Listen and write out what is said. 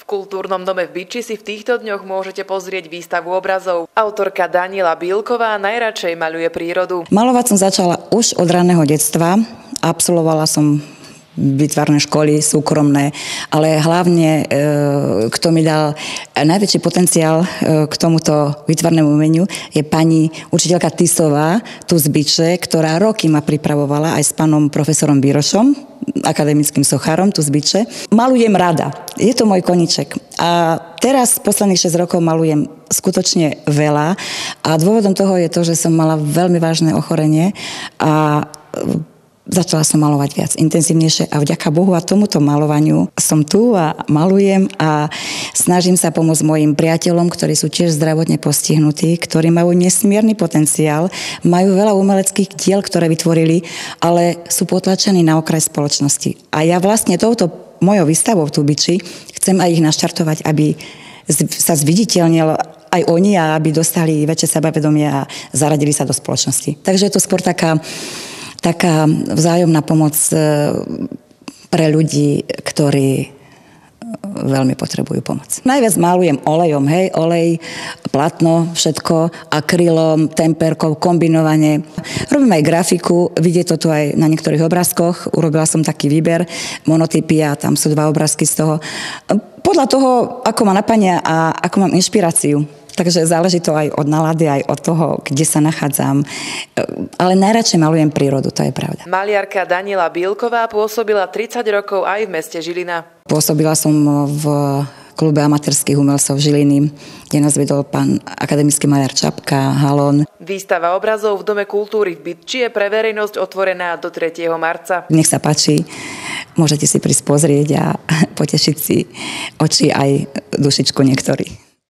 V Kultúrnom dome v Byči si v týchto dňoch môžete pozrieť výstavu obrazov. Autorka Daniela Bílková najradšej maľuje prírodu. Malovať som začala už od raného detstva. Absolvovala som výtvarné školy, súkromné, ale hlavne, kto mi dal najväčší potenciál k tomuto výtvarnému umeniu, je pani učiteľka Tisová, tu z Byče, ktorá roky ma pripravovala aj s pánom profesorom Birošom, akademickým sochárom tu z Byče. Malujem rada, je to môj koníček. A teraz posledných 6 rokov malujem skutočne veľa a dôvodom toho je to, že som mala veľmi vážne ochorenie a začala som malovať viac, intenzívnejšie a vďaka Bohu a tomuto malovaniu som tu a malujem a snažím sa pomôcť mojim priateľom, ktorí sú tiež zdravotne postihnutí, ktorí majú nesmierny potenciál, majú veľa umeleckých diel, ktoré vytvorili, ale sú potlačení na okraj spoločnosti. A ja vlastne touto mojou výstavou v Byči chcem aj ich naštartovať, aby sa zviditeľnilo aj oni a aby dostali väčšie sebavedomie a zaradili sa do spoločnosti. Takže je to skôr taká vzájomná pomoc pre ľudí, ktorí veľmi potrebujú pomoc. Najviac malujem olejom, olej, platno, všetko, akrylom, temperkou, kombinovanie. Robím aj grafiku, vidieť to tu aj na niektorých obrázkoch. Urobila som taký výber, monotypy a tam sú 2 obrázky z toho. Podľa toho, ako ma napadne a ako mám inšpiráciu. Takže záleží to aj od nálady, aj od toho, kde sa nachádzam. Ale najradšej malujem prírodu, to je pravda. Maliarka Daniela Bílková pôsobila 30 rokov aj v meste Žilina. Pôsobila som v klube amatérskych umelcov Žiliny, kde nás vedol pán akademický maliar Čapka, Halon. Výstava obrazov v Dome kultúry v Byči je pre verejnosť otvorená do 3. marca. Nech sa páči, môžete si prísť pozrieť a potešiť si oči aj dušičku niektorých.